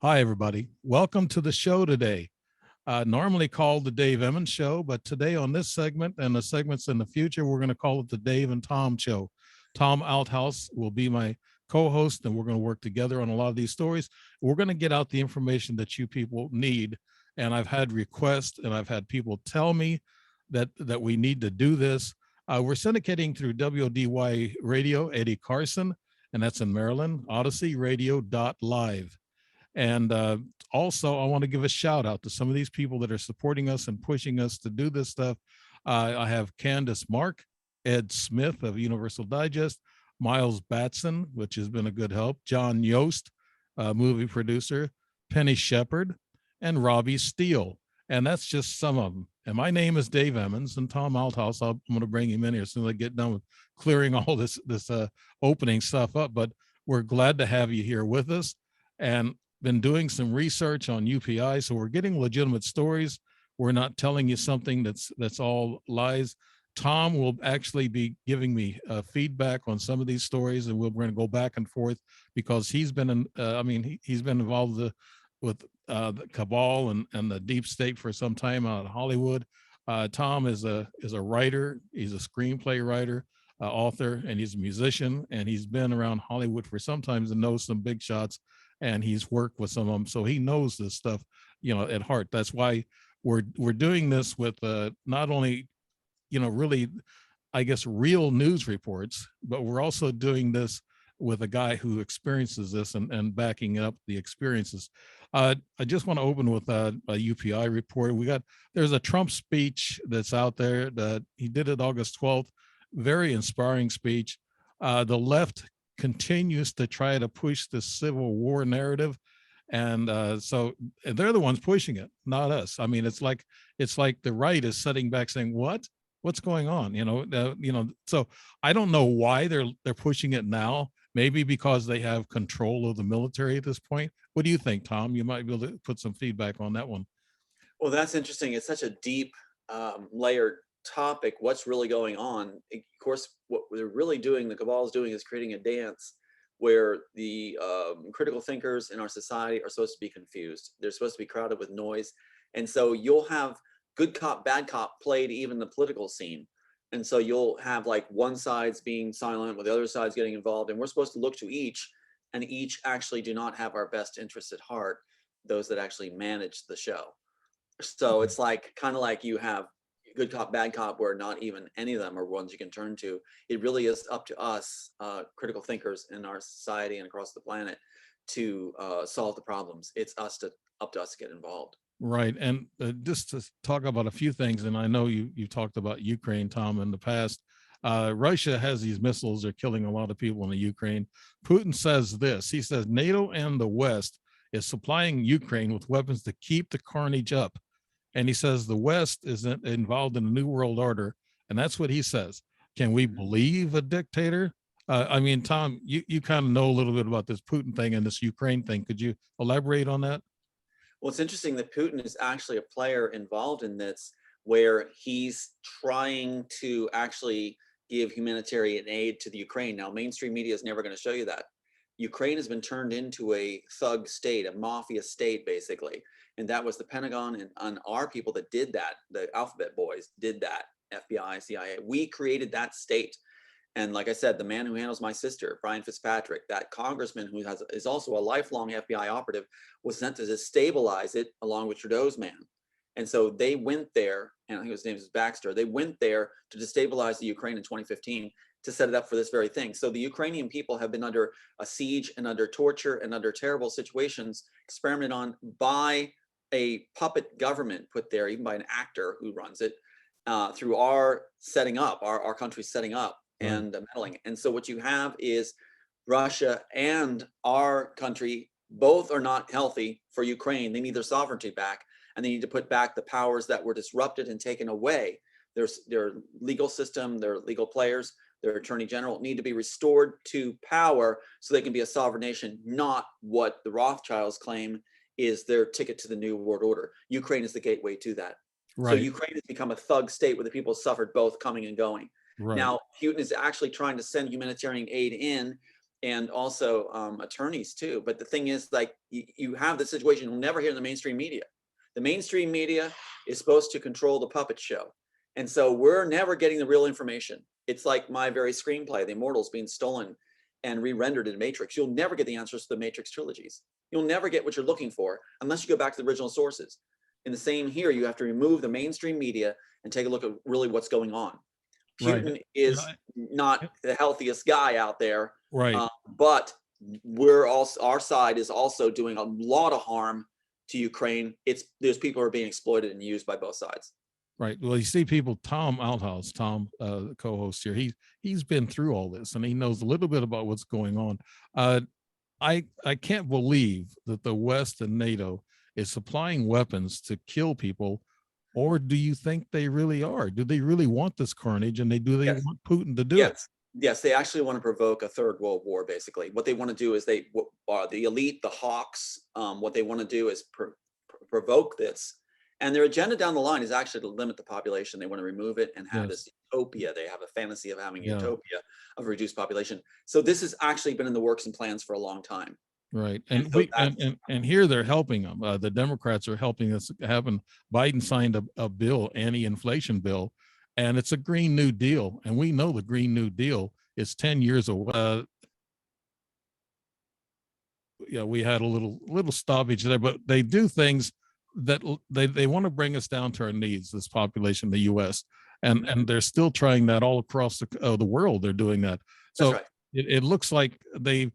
Hi, everybody. Welcome to the show today. Normally called the Dave Emmons Show, but today on this segment and the segments in the future, we're going to call it the Dave and Tom Show. Tom Althouse will be my co-host, and we're going to work together on a lot of these stories. We're going to get out the information that you people need. And I've had requests, and I've had people tell me that we need to do this. We're syndicating through WDY Radio, Eddie Carson, and that's in Maryland, Odyssey Radio.live. And also, I want to give a shout out to some of these people that are supporting us and pushing us to do this stuff. I have Candace Mark, Ed Smith of Universal Digest, Miles Batson, which has been a good help, John Yost, movie producer, Penny Shepard, and Robbie Steele. And that's just some of them. And my name is Dave Emmons, and Tom Althouse, I'm going to bring him in here as soon as I get done with clearing all this opening stuff up. But we're glad to have you here with us. And been doing some research on UPI, so we're getting legitimate stories. We're not telling you something that's all lies. Tom will actually be giving me feedback on some of these stories, and we're going to go back and forth because he's been he's been involved with the Cabal and the Deep State for some time out of Hollywood. Tom is a writer. He's a screenplay writer, author, and he's a musician, and he's been around Hollywood for some time and knows some big shots, and he's worked with some of them, so he knows this stuff, at heart. That's why we're doing this with not only, really, I guess, real news reports, but we're also doing this with a guy who experiences this and backing up the experiences. I just want to open with a UPI report. There's a Trump speech that's out there that he did it August 12th. Very inspiring speech. The left continues to try to push the Civil War narrative, and so they're the ones pushing it, not us. I mean, it's like the right is sitting back saying, what's going on? So I don't know why they're pushing it now. Maybe because they have control of the military at this point. What do you think, Tom? You might be able to put some feedback on that one. Well, that's interesting. It's such a deep, layered topic. What's really going on? Of course, what they're really doing, the cabal is doing, is creating a dance where the critical thinkers in our society are supposed to be confused. They're supposed to be crowded with noise. And so you'll have good cop, bad cop played even the political scene. And so you'll have like one side's being silent with the other side's getting involved. And we're supposed to look to each, and each actually do not have our best interests at heart, those that actually manage the show. So it's like kind of like you have good cop, bad cop, where not even any of them are ones you can turn to. It really is up to us, critical thinkers in our society and across the planet, to solve the problems. It's up to us to get involved. Right. And just to talk about a few things, and I know you talked about Ukraine, Tom, in the past. Russia has these missiles. They're killing a lot of people in the Ukraine. Putin says this. He says NATO and the West is supplying Ukraine with weapons to keep the carnage up. And he says the West is involved in a new world order. And that's what he says. Can we believe a dictator? I mean, Tom, you kind of know a little bit about this Putin thing and this Ukraine thing. Could you elaborate on that? Well, it's interesting that Putin is actually a player involved in this, where he's trying to actually give humanitarian aid to the Ukraine. Now, mainstream media is never going to show you that. Ukraine has been turned into a thug state, a mafia state, basically. And that was the Pentagon and our people that did that. The Alphabet Boys did that. FBI, CIA. We created that state. And like I said, the man who handles my sister, Brian Fitzpatrick, that congressman who is also a lifelong FBI operative, was sent to destabilize it along with Trudeau's man. And so they went there, and I think his name is Baxter. They went there to destabilize the Ukraine in 2015 to set it up for this very thing. So the Ukrainian people have been under a siege and under torture and under terrible situations experimented on by a puppet government put there, even by an actor who runs it, through our setting up, our country's setting up and meddling. And so what you have is Russia and our country both are not healthy for Ukraine. They need their sovereignty back, and they need to put back the powers that were disrupted and taken away. Their legal system, their legal players, their attorney general need to be restored to power so they can be a sovereign nation, not what the Rothschilds claim is their ticket to the new world order. Ukraine is the gateway to that. Right. So Ukraine has become a thug state where the people suffered both coming and going. Right. Now, Putin is actually trying to send humanitarian aid in, and also attorneys too. But the thing is, like, you have the situation you'll never hear in the mainstream media. The mainstream media is supposed to control the puppet show. And so we're never getting the real information. It's like my very screenplay, The Immortals, being stolen and re-rendered in Matrix. You'll never get the answers to the Matrix trilogies. You'll never get what you're looking for unless you go back to the original sources. In the same here, you have to remove the mainstream media and take a look at really what's going on. Putin is not the healthiest guy out there, right? But we're also, our side is also doing a lot of harm to Ukraine. There's people who are being exploited and used by both sides. Right. Well, you see people, Tom Althouse, the co-host here, he's been through all this and he knows a little bit about what's going on. I can't believe that the West and NATO is supplying weapons to kill people, or do you think they really are? Do they really want this carnage, and do they want Putin to do it? Yes, they actually want to provoke a third world war. Basically, what they want to do is the elite, the hawks. What they want to do is provoke this, and their agenda down the line is actually to limit the population. They want to remove it and have this utopia. They have a fantasy of having a utopia of reduced population. So this has actually been in the works and plans for a long time. Right. And here they're helping them. The Democrats are helping us. Biden signed a bill, anti-inflation bill, and it's a Green New Deal. And we know the Green New Deal is 10 years away. We had a little stoppage there, but they do things that they want to bring us down to our knees, this population, the US. And they're still trying that all across the world. They're doing that. So it looks like the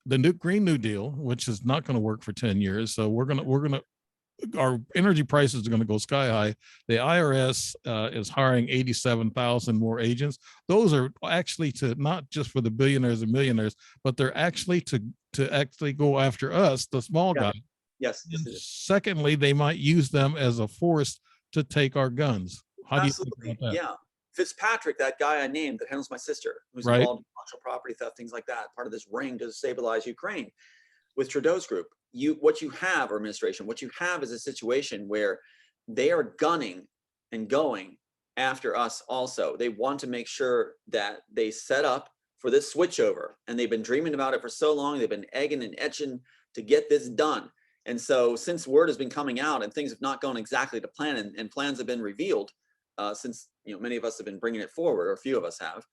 new Green New Deal, which is not going to work for 10 years. So our energy prices are going to go sky high. The IRS is hiring 87,000 more agents. Those are actually not just for the billionaires and millionaires, but they're actually to actually go after us, the small guy. Yes. Secondly, they might use them as a force to take our guns. How do you think about that? Yeah. Fitzpatrick, that guy I named that handles my sister, who's involved in intellectual property theft, things like that, part of this ring to destabilize Ukraine with Trudeau's group. What you have is a situation where they are gunning and going after us also. They want to make sure that they set up for this switchover, and they've been dreaming about it for so long. They've been egging and etching to get this done. And so since word has been coming out and things have not gone exactly to plan, and plans have been revealed, since many of us have been bringing it forward, or a few of us have,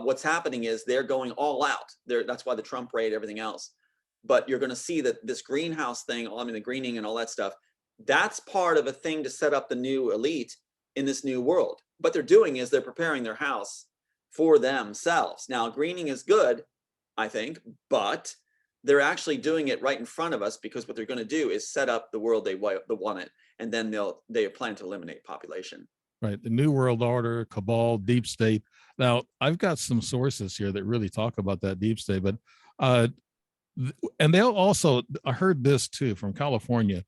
what's happening is they're going all out. That's why the Trump raid, everything else. But you're going to see that this greenhouse thing, the greening and all that stuff, that's part of a thing to set up the new elite in this new world. What they're doing is they're preparing their house for themselves. Now, greening is good, I think, but they're actually doing it right in front of us, because what they're going to do is set up the world they want it, and then they plan to eliminate population. Right. The New World Order, Cabal, Deep State. Now, I've got some sources here that really talk about that Deep State, but and they'll also, I heard this too from California.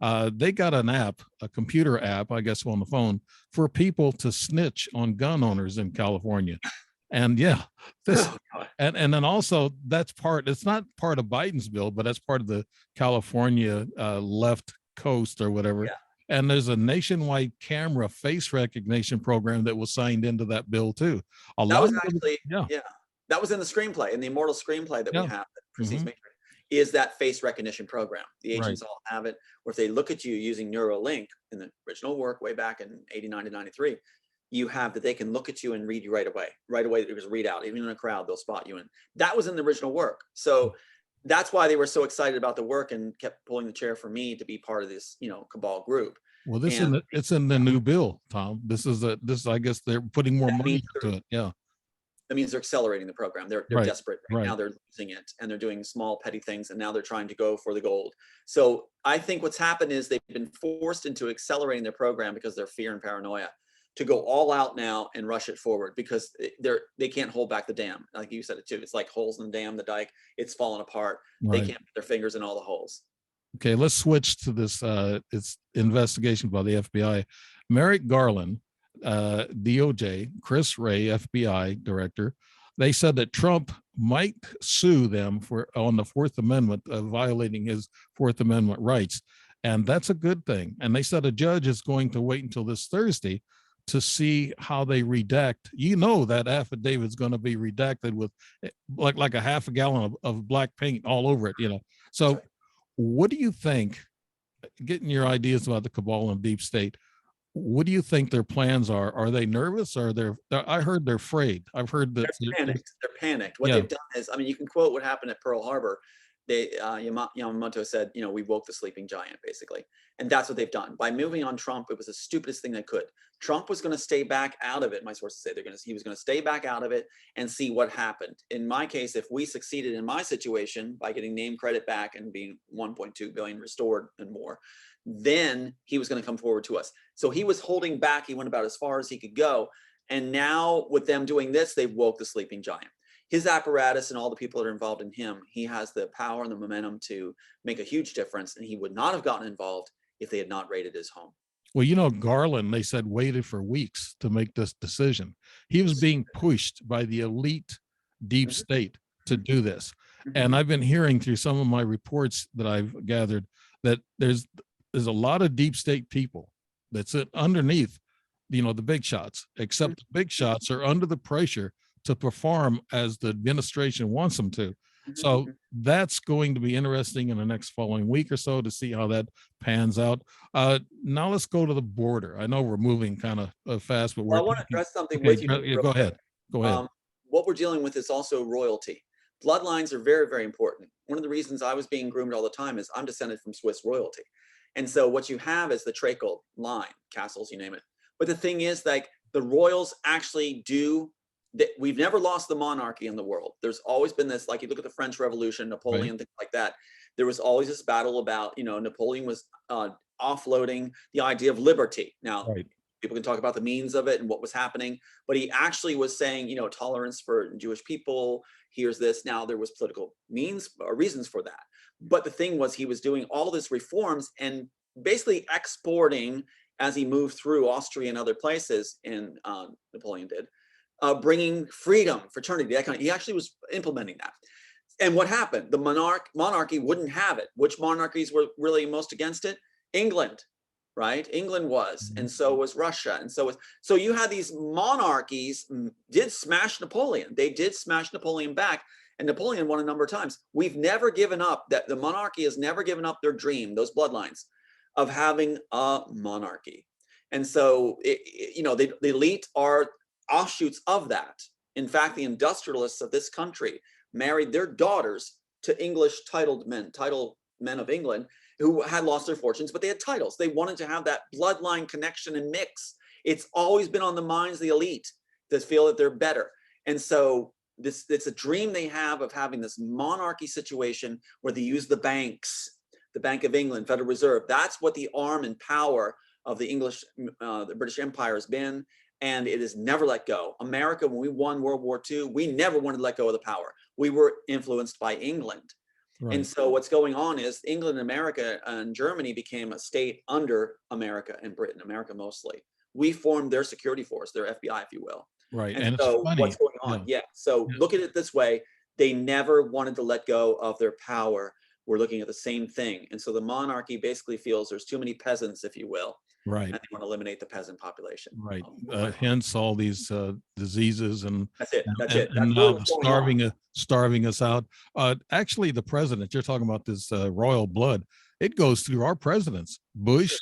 They got an app, a computer app, I guess, on the phone for people to snitch on gun owners in California. And and then also it's not part of Biden's bill, but that's part of the California left coast or whatever. Yeah. And there's a nationwide camera face recognition program that was signed into that bill too. That was in the screenplay, in the Immortals screenplay that we have that precedes Matrix, is that face recognition program. The agents all have it, where if they look at you using Neuralink in the original work way back in 89 to 93, you have that they can look at you and read you right away. It was read out. Even in a crowd, they'll spot you in. That was in the original work. So that's why they were so excited about the work and kept pulling the chair for me to be part of this, Cabal group. Well, it's in the new bill, Tom. I guess they're putting more money into it. Yeah. That means they're accelerating the program. They're desperate right now. They're losing it, and they're doing small petty things, and now they're trying to go for the gold. So I think what's happened is they've been forced into accelerating their program because of their fear and paranoia, to go all out now and rush it forward, because they can't hold back the dam. Like you said it too. It's like holes in the dam, the dike. It's falling apart. They can't put their fingers in all the holes. Okay, let's switch to this. It's investigation by the FBI. Merrick Garland, DOJ, Chris Wray, FBI director. They said that Trump might sue them on the Fourth Amendment, violating his Fourth Amendment rights. And that's a good thing. And they said a judge is going to wait until this Thursday to see how they redact. You know that affidavit is going to be redacted with like a half a gallon of black paint all over it, you know. So right. what do you think, getting your ideas about the cabal and deep state, what do you think their plans are? Are they nervous, or I heard they're afraid. I've heard that They're panicked. They're panicked. What yeah, they've done is, I mean, you can quote what happened at Pearl Harbor. Yamamoto said, you know, we woke the sleeping giant, basically. And that's what they've done. By moving on Trump, it was the stupidest thing they could. Trump was going to stay back out of it. My sources say he was going to stay back out of it and see what happened. In my case, if we succeeded in my situation by getting name credit back and being 1.2 billion restored and more, then he was going to come forward to us. So he was holding back. He went about as far as he could go. And now with them doing this, they've woke the sleeping giant. His apparatus and all the people that are involved in him, he has the power and the momentum to make a huge difference. And he would not have gotten involved if they had not raided his home. well, you know, Garland, they said, waited for weeks to make this decision. He was being pushed by the elite deep state to do this. And I've been hearing through some of my reports that I've gathered that there's a lot of deep state people that sit underneath, you know, the big shots, except the big shots are under the pressure to perform as the administration wants them to. So that's going to be interesting in the next following week or so to see how that pans out. Now let's go to the border. I know we're moving kind of fast, but I want to address something with you. Go ahead. Go ahead. What we're dealing with is also royalty. Bloodlines are very, very important. One of the reasons I was being groomed all the time is I'm descended from Swiss royalty. And so what you have is the tracheal line, castles, you name it. But the thing is, like, the royals actually do, we've never lost the monarchy in the world. There's always been this, like, you look at the French Revolution, Napoleon, things like that. There was always this battle about, you know, Napoleon was offloading the idea of liberty. Now, people can talk about the means of it and what was happening, but he actually was saying, you know, tolerance for Jewish people. Here's this. Now, there was political means or reasons for that. But the thing was, he was doing all this reforms and basically exporting, as he moved through Austria and other places, and Napoleon did, bringing freedom, fraternity, that kind of, he actually was implementing that. And what happened? The monarchy wouldn't have it. Which monarchies were really most against it? England, right? England was, and so was Russia, and so you had these monarchies did smash Napoleon. They did smash Napoleon back, and Napoleon won a number of times. We've never given up, that the monarchy has never given up their dream, those bloodlines, of having a monarchy. And so, you know, the elite are offshoots of that. In fact, the industrialists of this country married their daughters to English titled men of England, who had lost their fortunes, but they had titles. They wanted to have that bloodline connection and mix. It's always been on the minds of the elite to feel that they're better. And so it's a dream they have of having this monarchy situation where they use the banks, the Bank of England, Federal Reserve. That's what the arm and power of the British Empire has been, and it has never let go. America, when we won World War II, we never wanted to let go of the power. We were influenced by England. Right. And so what's going on is England and America and Germany became a state under America and Britain, America mostly. We formed their security force, their FBI, if you will. Right. And so what's going on? Yeah. So look at it this way. They never wanted to let go of their power. We're looking at the same thing. And so the monarchy basically feels there's too many peasants, if you will. Right. And they want to eliminate the peasant population. Right. Hence all these diseases and that's it. That's it. And now starving us out. Actually, the president, you're talking about this royal blood, it goes through our presidents. Bush,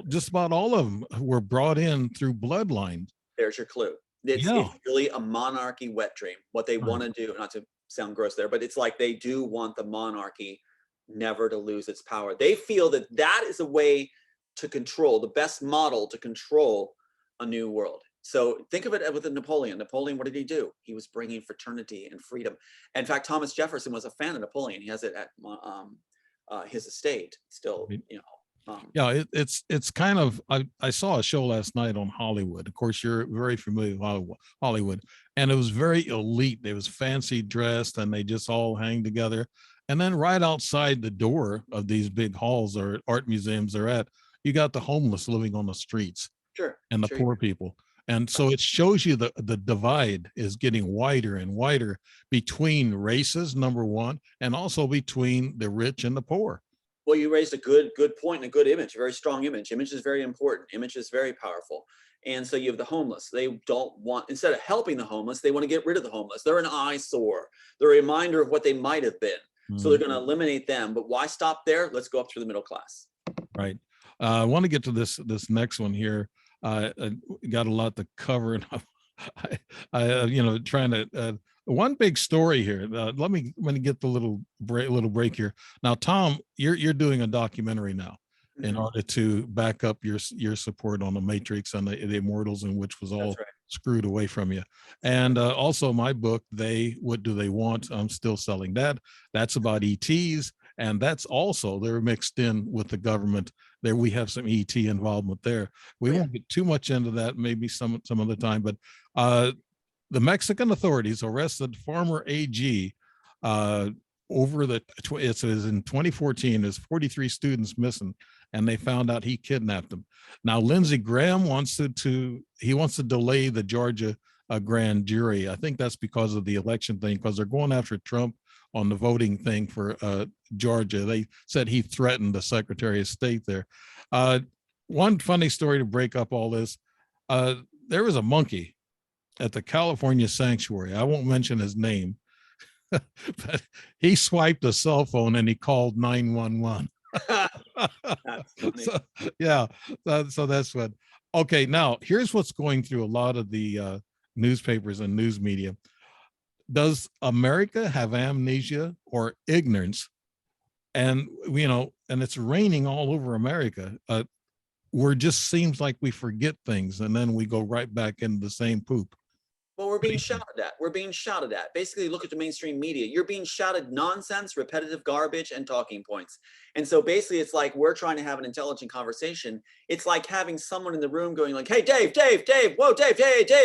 just about all of them were brought in through bloodline. There's your clue. It's really a monarchy wet dream. What they want to do, not to sound gross there, but it's like they do want the monarchy never to lose its power. They feel that that is a way to control, the best model to control a new world. So think of it with Napoleon. Napoleon, what did he do? He was bringing fraternity and freedom. In fact, Thomas Jefferson was a fan of Napoleon. He has it at his estate still, you know. It's kind of, I saw a show last night on Hollywood. Of course, you're very familiar with Hollywood, and it was very elite. They was fancy dressed, and they just all hang together. And then right outside the door of these big halls or art museums they're at, you got the homeless living on the streets, and the poor people. And so it shows you the divide is getting wider and wider between races, number one, and also between the rich and the poor. Well, you raised a good point and a good image, a very strong image. Image is very important. Image is very powerful. And so you have the homeless. They don't want, instead of helping the homeless, they want to get rid of the homeless. They're an eyesore. They're a reminder of what they might have been. So they're going to eliminate them. But why stop there? Let's go up through the middle class. Right. I want to get to this next one here. I got a lot to cover, and trying to one big story here. Let me get the little break here. Now, Tom, you're doing a documentary now in order to back up your support on the Matrix and the Immortals, and which was all screwed away from you. And also my book, What Do They Want? I'm still selling that. That's about ETs. And that's also, they're mixed in with the government. There we have some ET involvement there. We won't get too much into that, maybe some other time, but the Mexican authorities arrested former AG over the, it says in 2014, there's 43 students missing, and they found out he kidnapped them. Now, Lindsey Graham wants to delay the Georgia grand jury. I think that's because of the election thing, because they're going after Trump on the voting thing for Georgia. They said he threatened the Secretary of State there. One funny story to break up all this, there was a monkey at the California sanctuary. I won't mention his name, but he swiped a cell phone and he called 911. So, yeah, so that's what. Okay, now here's what's going through a lot of the newspapers and news media. Does America have amnesia or ignorance? And and it's raining all over America. Where it just seems like we forget things and then we go right back into the same poop. Well, we're being shouted at. We're being shouted at. Basically, look at the mainstream media. You're being shouted nonsense, repetitive garbage, and talking points. And so basically, it's like we're trying to have an intelligent conversation. It's like having someone in the room going like, hey, Dave, whoa, Dave,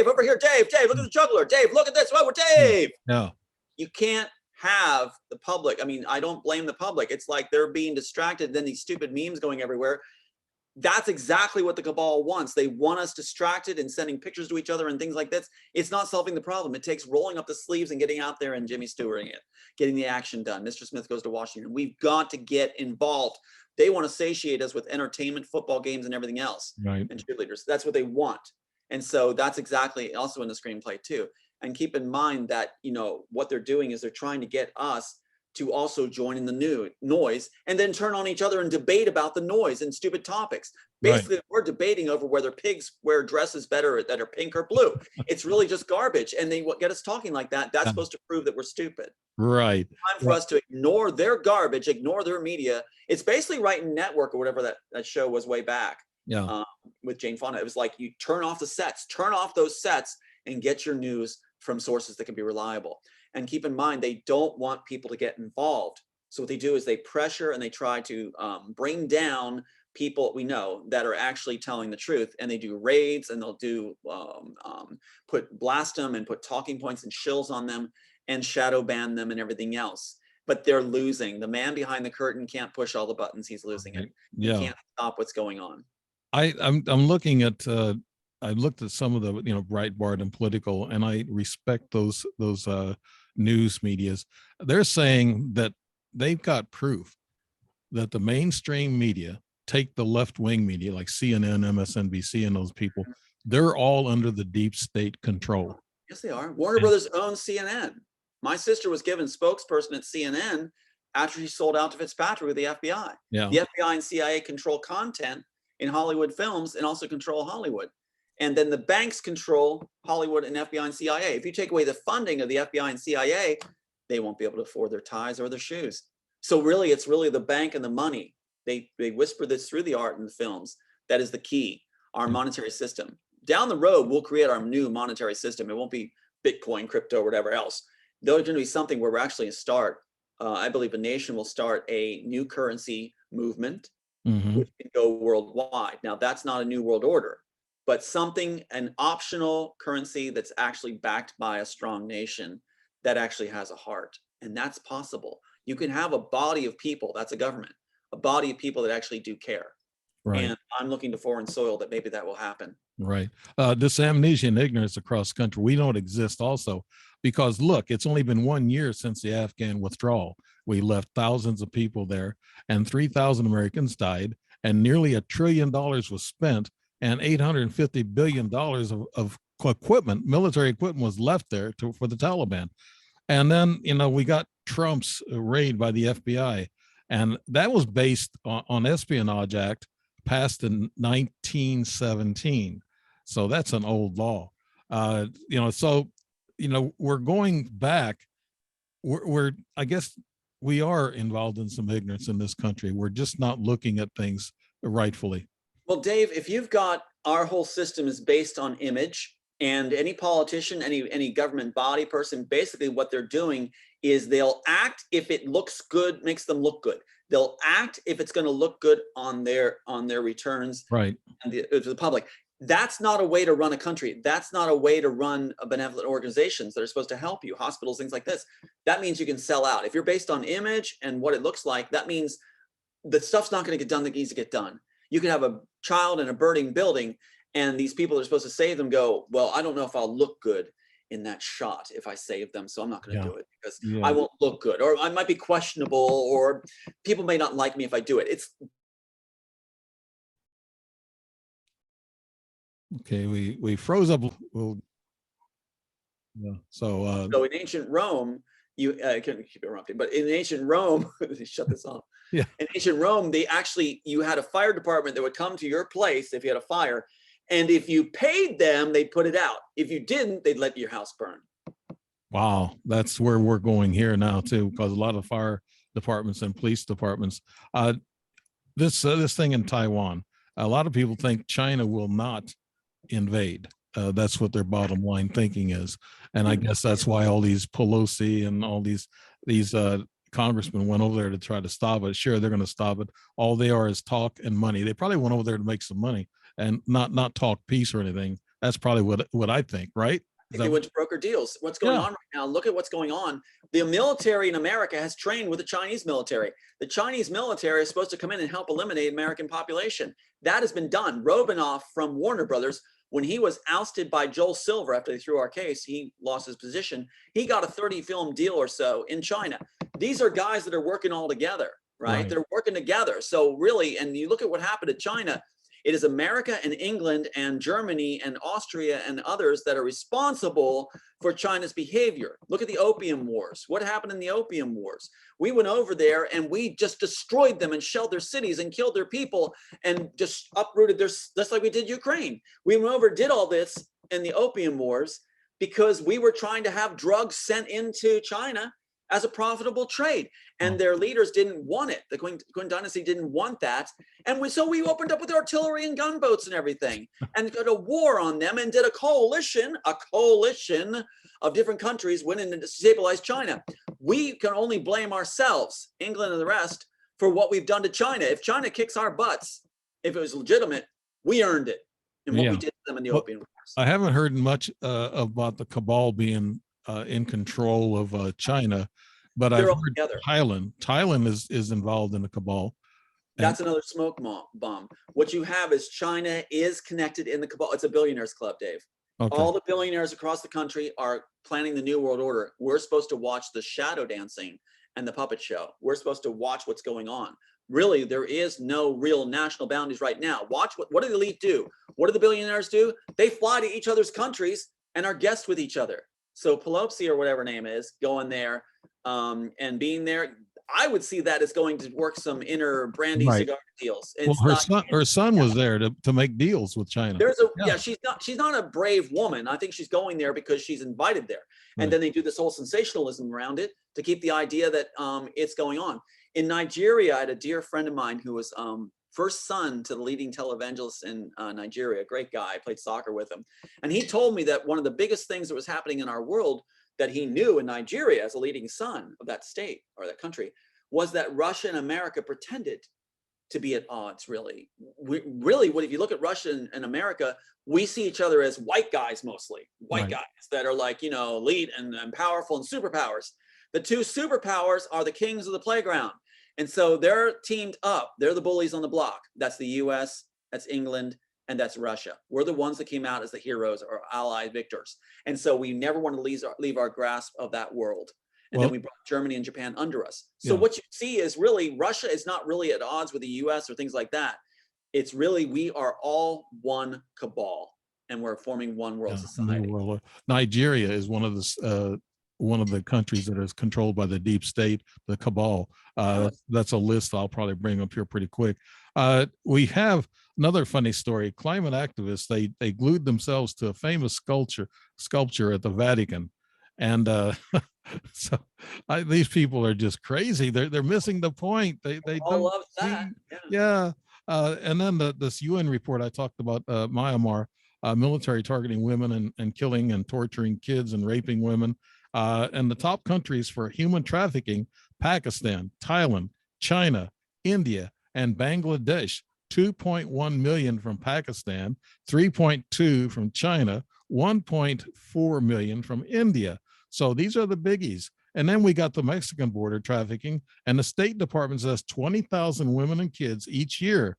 over here, Dave, look at the juggler. Dave, look at this. Whoa, Dave. No. You can't have the public. I mean, I don't blame the public. It's like they're being distracted. Then these stupid memes going everywhere. That's exactly what the cabal wants. They want us distracted and sending pictures to each other and things like this. It's not solving the problem. It takes rolling up the sleeves and getting out there and Jimmy Stewarting it, getting the action done. Mr. Smith Goes to Washington. We've got to get involved. They want to satiate us with entertainment, football games, and everything else. Right. And cheerleaders. That's what they want. And so that's exactly also in the screenplay too. And keep in mind that, what they're doing is they're trying to get us to also join in the noise and then turn on each other and debate about the noise and stupid topics. Basically, we're debating over whether pigs wear dresses better that are pink or blue. It's really just garbage. And they get us talking like that. That's supposed to prove that we're stupid. Right. It's time for us to ignore their garbage, ignore their media. It's basically Right Network or whatever that show was way back. Yeah. With Jane Fonda. It was like you turn off the sets, turn off those sets and get your news from sources that can be reliable. And keep in mind, they don't want people to get involved. So what they do is they pressure and they try to bring down people we know that are actually telling the truth. And they do raids and they'll do blast them and put talking points and shills on them and shadow ban them and everything else. But they're losing. The man behind the curtain can't push all the buttons. He's losing it. Yeah. He can't stop what's going on. I'm looking at I looked at some of the Breitbart and Political, and I respect those news medias. They're saying that they've got proof that the mainstream media, take the left-wing media like CNN, MSNBC, and those people, they're all under the deep state control. Yes, they are. Warner Brothers owns CNN. My sister was given spokesperson at CNN after she sold out to Fitzpatrick with the FBI. Yeah. The FBI and CIA control content in Hollywood films and also control Hollywood. And then the banks control Hollywood and FBI and CIA. If you take away the funding of the FBI and CIA, they won't be able to afford their ties or their shoes. So really, it's really the bank and the money. They whisper this through the art and the films. That is the key, our monetary system. Down the road, we'll create our new monetary system. It won't be Bitcoin, crypto, or whatever else. There's going to be something where we're actually start. I believe a nation will start a new currency movement, which can go worldwide. Now, that's not a new world order. But something, an optional currency that's actually backed by a strong nation that actually has a heart. And that's possible. You can have a body of people, that's a government, a body of people that actually do care. Right. And I'm looking to foreign soil that maybe that will happen. Right. This amnesia and ignorance across the country, we know it exists also because look, it's only been 1 year since the Afghan withdrawal. We left thousands of people there and 3,000 Americans died and nearly $1 trillion was spent and $850 billion of equipment, military equipment was left there for the Taliban. And then, we got Trump's raid by the FBI, and that was based on Espionage Act passed in 1917. So that's an old law. We're going back. I guess we are involved in some ignorance in this country. We're just not looking at things rightfully. Well, Dave, if you've got our whole system is based on image, and any politician, any government body person, basically what they're doing is they'll act if it looks good, makes them look good. They'll act if it's going to look good on their returns, right, and to the public. That's not a way to run a country. That's not a way to run a benevolent organizations that are supposed to help you, hospitals, things like this. That means you can sell out. If you're based on image and what it looks like, that means the stuff's not going to get done that needs to get done. You can have a child in a burning building, and these people that are supposed to save them go, well, I don't know if I'll look good in that shot if I save them, so I'm not going to do it because I won't look good, or I might be questionable, or people may not like me if I do it. It's okay. We froze up. So in ancient Rome, you can keep interrupting, but in ancient Rome, shut this off. Yeah. In ancient Rome, you had a fire department that would come to your place if you had a fire. And if you paid them, they'd put it out. If you didn't, they'd let your house burn. Wow, that's where we're going here now too, because a lot of fire departments and police departments. This thing in Taiwan, a lot of people think China will not invade. That's what their bottom line thinking is, and I guess that's why all these Pelosi and all these congressmen went over there to try to stop it. Sure, they're going to stop it. All they are is talk and money. They probably went over there to make some money and not talk peace or anything. That's probably what I think, right? I think they went to broker deals. What's going on right now? Look at what's going on. The military in America has trained with the Chinese military. The Chinese military is supposed to come in and help eliminate American population. That has been done. Robinoff from Warner Brothers, when he was ousted by Joel Silver after they threw our case, he lost his position. He got a 30-film deal or so in China. These are guys that are working all together, right? They're working together. So really, and you look at what happened to China, it is America and England and Germany and Austria and others that are responsible for China's behavior. Look at the Opium Wars. What happened in the Opium Wars? We went over there and we just destroyed them and shelled their cities and killed their people and just uprooted their, just like we did Ukraine. We went over, did all this in the Opium Wars because we were trying to have drugs sent into China as a profitable trade. And their leaders didn't want it. The Qing dynasty didn't want that. And so we opened up with artillery and gunboats and everything and got a war on them and did a coalition of different countries went in and destabilized China. We can only blame ourselves, England and the rest, for what we've done to China. If China kicks our butts, if it was legitimate, we earned it. And what we did to them in the Opium Wars. I haven't heard much about the cabal being in control of China, but I've heard together. Thailand is involved in the cabal. That's another smoke bomb. What you have is China is connected in the cabal. It's a billionaires club, Dave. Okay. All the billionaires across the country are planning the New World Order. We're supposed to watch the shadow dancing and the puppet show. We're supposed to watch what's going on. Really, there is no real national boundaries right now. Watch what do the elite do? What do the billionaires do? They fly to each other's countries and are guests with each other. So Pelosi or whatever her name is going there and being there, I would see that as going to work some inner brandy cigar deals. Her son was there to make deals with China. She's not a brave woman. I think she's going there because she's invited there. And then they do this whole sensationalism around it to keep the idea that it's going on. In Nigeria, I had a dear friend of mine who was first son to the leading televangelist in Nigeria, a great guy. I played soccer with him. And he told me that one of the biggest things that was happening in our world that he knew in Nigeria as a leading son of that state or that country was that Russia and America pretended to be at odds, really. If you look at Russia and America, we see each other as white guys mostly, white guys that are like, elite and powerful and superpowers. The two superpowers are the kings of the playground. And so they're teamed up. They're the bullies on the block. That's the US, that's England, and that's Russia. We're the ones that came out as the heroes or allied victors. And so we never want to leave our grasp of that world. And then we brought Germany and Japan under us. So what you see is really Russia is not really at odds with the US or things like that. It's really, we are all one cabal, and we're forming one world Yeah, society. Nigeria is one of the countries that is controlled by the deep state, the cabal. That's a list I'll probably bring up here pretty quick. We have another funny story. Climate activists, they glued themselves to a famous sculpture at the Vatican, and so these people are just crazy. They're missing the point. They All don't loves that. see. Yeah. Yeah. And then this UN report I talked about, Myanmar, military targeting women and killing and torturing kids and raping women. And the top countries for human trafficking: Pakistan, Thailand, China, India, and Bangladesh. 2.1 million from Pakistan, 3.2 from China, 1.4 million from India. So these are the biggies. And then we got the Mexican border trafficking, and the State Department says 20,000 women and kids each year.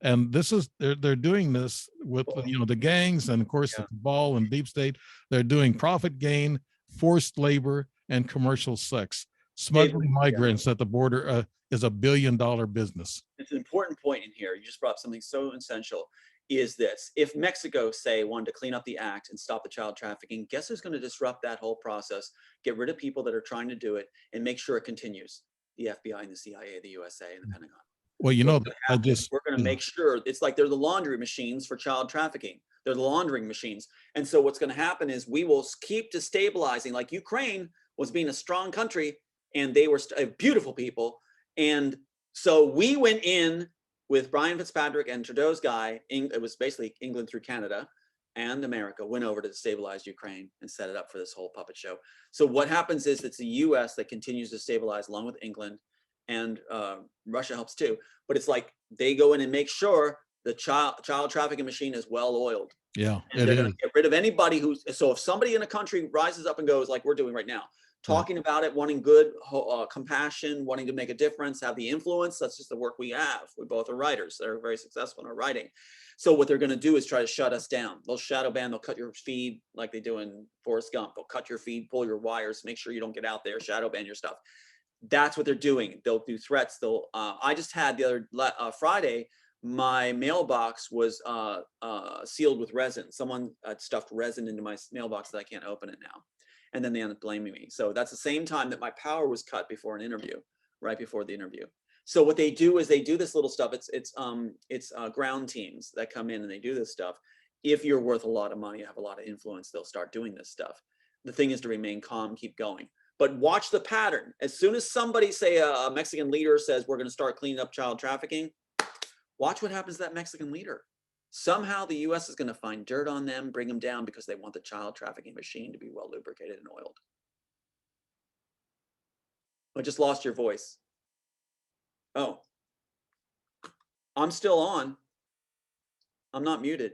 And this is they're doing this with the gangs, and of course the cabal and deep state. They're doing profit gain, forced labor, and commercial sex. Smuggling migrants at the border is $1 billion business. It's an important point in here. You just brought up something so essential. Is this: if Mexico, say, wanted to clean up the act and stop the child trafficking, guess who's going to disrupt that whole process, get rid of people that are trying to do it, and make sure it continues? The FBI and the CIA, the USA, and the Pentagon. Well, we're going to make sure it's like they're the laundry machines for child trafficking. They're the laundering machines. And so what's going to happen is we will keep destabilizing. Like Ukraine was being a strong country, and they were beautiful people. And so we went in with Brian Fitzpatrick and Trudeau's guy. It was basically England through Canada and America went over to stabilize Ukraine and set it up for this whole puppet show. So what happens is it's the US that continues to stabilize along with England, and Russia helps too. But it's like they go in and make sure the child trafficking machine is well oiled. Yeah, and they're going to get rid of anybody who's. So if somebody in a country rises up and goes like we're doing right now, talking about it, wanting good compassion, wanting to make a difference, have the influence, that's just the work we have. We both are writers that are very successful in our writing. So what they're going to do is try to shut us down. They'll shadow ban, they'll cut your feed like they do in Forrest Gump. They'll cut your feed, pull your wires, make sure you don't get out there, shadow ban your stuff. That's what they're doing. They'll do threats. They'll. I just had the other Friday, my mailbox was sealed with resin. Someone stuffed resin into my mailbox that I can't open it now, and then they ended up blaming me. So that's the same time that my power was cut before an interview, right before the interview. So what they do is they do this little stuff. It's ground teams that come in and they do this stuff. If you're worth a lot of money, you have a lot of influence, they'll start doing this stuff. The thing is to remain calm, keep going. But watch the pattern. As soon as somebody, say a Mexican leader, says we're going to start cleaning up child trafficking, watch what happens to that Mexican leader. Somehow the US is going to find dirt on them, bring them down, because they want the child trafficking machine to be well lubricated and oiled. I just lost your voice. Oh, I'm still on. I'm not muted.